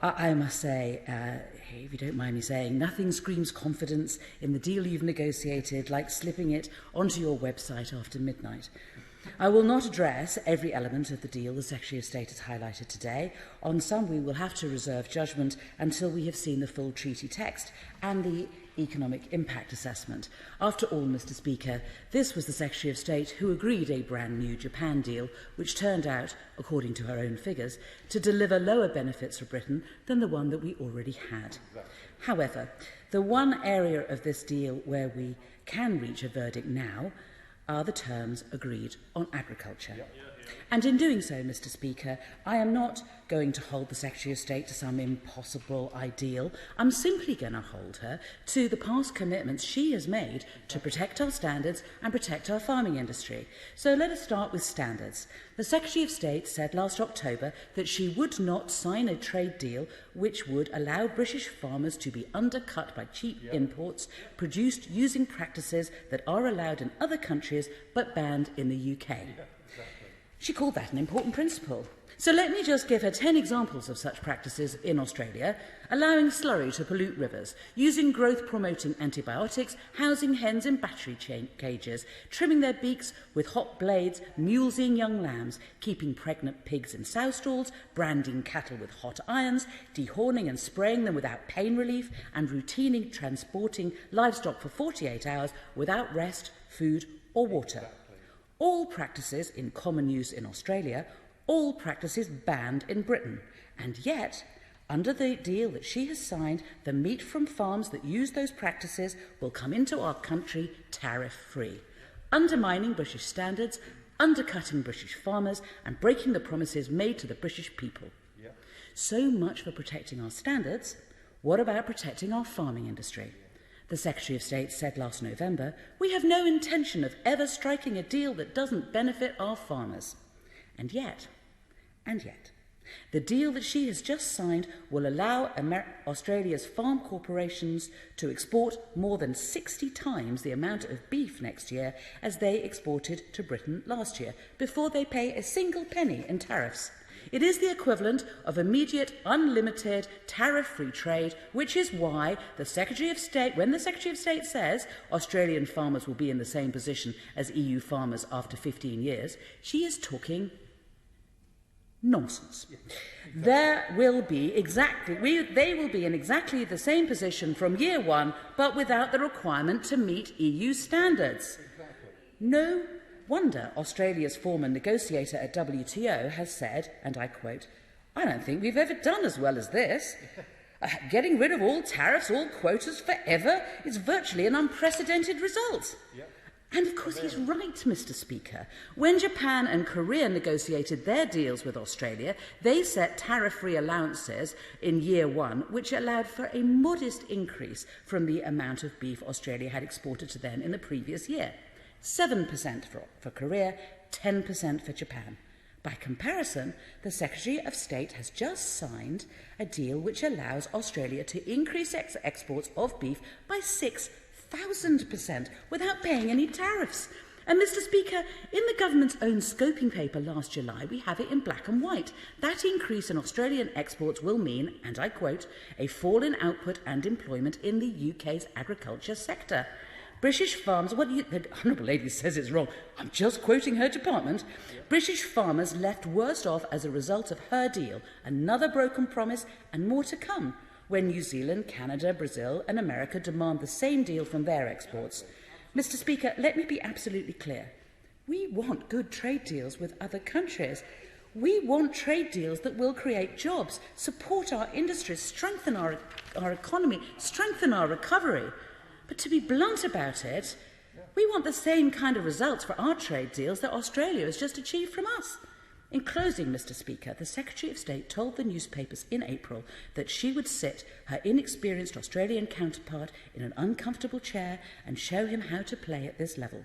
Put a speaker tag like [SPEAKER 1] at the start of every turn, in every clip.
[SPEAKER 1] I must say, if you don't mind me saying, nothing screams confidence in the deal you've negotiated like slipping it onto your website after midnight. I will not address every element of the deal the Secretary of State has highlighted today. On some, we will have to reserve judgment until we have seen the full treaty text and the economic impact assessment. After all, Mr. Speaker, this was the Secretary of State who agreed a brand new Japan deal, which turned out, according to her own figures, to deliver lower benefits for Britain than the one that we already had. However, the one area of this deal where we can reach a verdict now are the terms agreed on agriculture. And in doing so, Mr. Speaker, I am not going to hold the Secretary of State to some impossible ideal. I'm simply going to hold her to the past commitments she has made to protect our standards and protect our farming industry. So let us start with standards. The Secretary of State said last October that she would not sign a trade deal which would allow British farmers to be undercut by cheap imports produced using practices that are allowed in other countries but banned in the UK. She called that an important principle. So let me just give her 10 examples of such practices in Australia: allowing slurry to pollute rivers, using growth-promoting antibiotics, housing hens in battery cages, trimming their beaks with hot blades, mulesing young lambs, keeping pregnant pigs in sow stalls, branding cattle with hot irons, dehorning and spraying them without pain relief, and routinely transporting livestock for 48 hours without rest, food or water. All practices in common use in Australia, all practices banned in Britain. And yet, under the deal that she has signed, the meat from farms that use those practices will come into our country tariff-free, undermining British standards, undercutting British farmers and breaking the promises made to the British people. So much for protecting our standards. What about protecting our farming industry? The Secretary of State said last November, "We have no intention of ever striking a deal that doesn't benefit our farmers." And yet, the deal that she has just signed will allow Australia's farm corporations to export more than 60 times the amount of beef next year as they exported to Britain last year, before they pay a single penny in tariffs. It is the equivalent of immediate, unlimited, tariff-free trade, which is why the Secretary of State, when the Secretary of State says Australian farmers will be in the same position as EU farmers after 15 years, she is talking nonsense. They will be in exactly the same position from year one, but without the requirement to meet EU standards. No wonder Australia's former negotiator at WTO has said, and I quote, "I don't think we've ever done as well as this. Getting rid of all tariffs, all quotas forever is virtually an unprecedented result." And of course he's right, Mr. Speaker. When Japan and Korea negotiated their deals with Australia, they set tariff-free allowances in year one, which allowed for a modest increase from the amount of beef Australia had exported to them in the previous year. 7% for Korea, 10% for Japan. By comparison, the Secretary of State has just signed a deal which allows Australia to increase exports of beef by 6,000% without paying any tariffs. And, Mr. Speaker, in the government's own scoping paper last July, we have it in black and white. That increase in Australian exports will mean, and I quote, "a fall in output and employment in the UK's agriculture sector." British farmers, the Honourable Lady says it's wrong, I'm just quoting her department. British farmers left worse off as a result of her deal, another broken promise and more to come when New Zealand, Canada, Brazil and America demand the same deal from their exports. Mr. Speaker, let me be absolutely clear. We want good trade deals with other countries. We want trade deals that will create jobs, support our industries, strengthen our economy, strengthen our recovery. But to be blunt about it, we want the same kind of results for our trade deals that Australia has just achieved from us. In closing, Mr. Speaker, the Secretary of State told the newspapers in April that she would sit her inexperienced Australian counterpart in an uncomfortable chair and show him how to play at this level.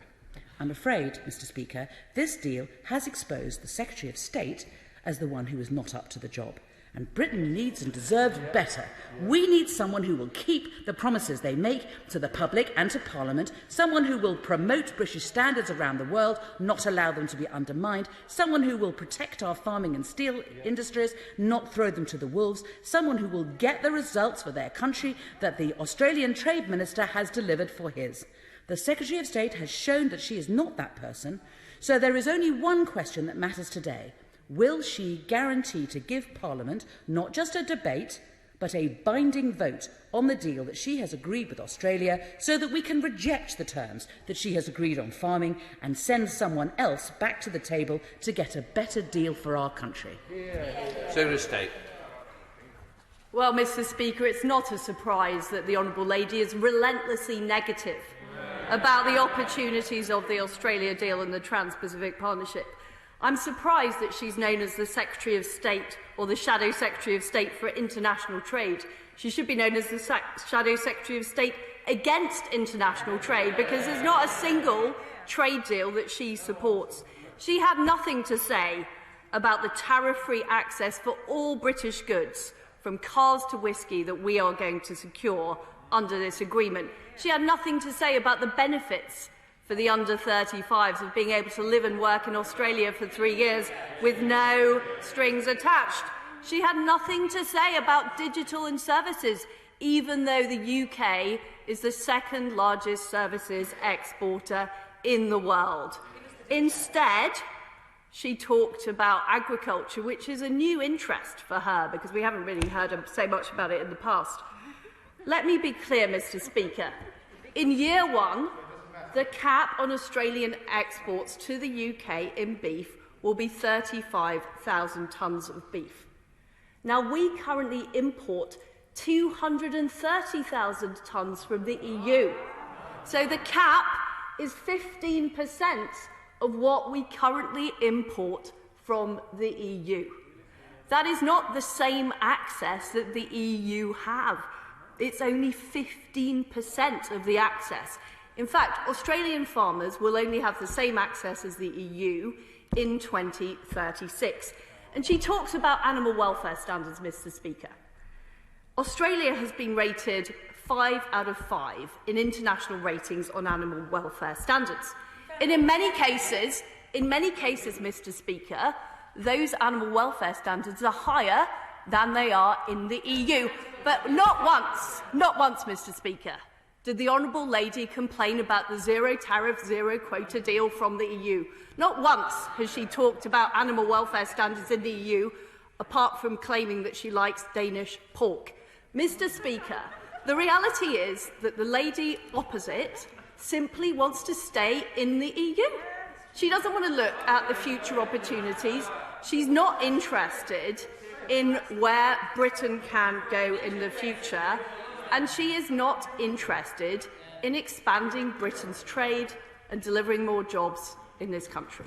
[SPEAKER 1] I'm afraid, Mr. Speaker, this deal has exposed the Secretary of State as the one who is not up to the job. And Britain needs and deserves better. We need someone who will keep the promises they make to the public and to Parliament, someone who will promote British standards around the world, not allow them to be undermined, someone who will protect our farming and steel industries, not throw them to the wolves, someone who will get the results for their country that the Australian Trade Minister has delivered for his. The Secretary of State has shown that she is not that person, so there is only one question that matters today. Will she guarantee to give Parliament not just a debate, but a binding vote on the deal that she has agreed with Australia so that we can reject the terms that she has agreed on farming and send someone else back to the table to get a better deal for our country?
[SPEAKER 2] Secretary of State.
[SPEAKER 3] Well, Mr Speaker, it's not a surprise that the Honourable Lady is relentlessly negative about the opportunities of the Australia deal and the Trans-Pacific Partnership. I'm surprised that she's known as the Secretary of State or the Shadow Secretary of State for International Trade. She should be known as the Shadow Secretary of State against international trade, because there's not a single trade deal that she supports. She had nothing to say about the tariff-free access for all British goods, from cars to whisky, that we are going to secure under this agreement. She had nothing to say about the benefits for the under-35s of being able to live and work in Australia for 3 years with no strings attached. She had nothing to say about digital and services, even though the UK is the second largest services exporter in the world. Instead, she talked about agriculture, which is a new interest for her, because we haven't really heard her say much about it in the past. Let me be clear, Mr Speaker. In year one, the cap on Australian exports to the UK in beef will be 35,000 tonnes of beef. Now, we currently import 230,000 tonnes from the EU. So the cap is 15% of what we currently import from the EU. That is not the same access that the EU have. It's only 15% of the access. In fact, Australian farmers will only have the same access as the EU in 2036. And she talks about animal welfare standards, Mr Speaker. Australia has been rated 5 out of 5 in international ratings on animal welfare standards. And in many cases, Mr Speaker, those animal welfare standards are higher than they are in the EU. But not once, Mr Speaker, did the Honourable Lady complain about the zero tariff, zero quota deal from the EU. Not once has she talked about animal welfare standards in the EU, apart from claiming that she likes Danish pork. Mr Speaker, the reality is that the lady opposite simply wants to stay in the EU. She doesn't want to look at the future opportunities. She's not interested in where Britain can go in the future. And she is not interested in expanding Britain's trade and delivering more jobs in this country.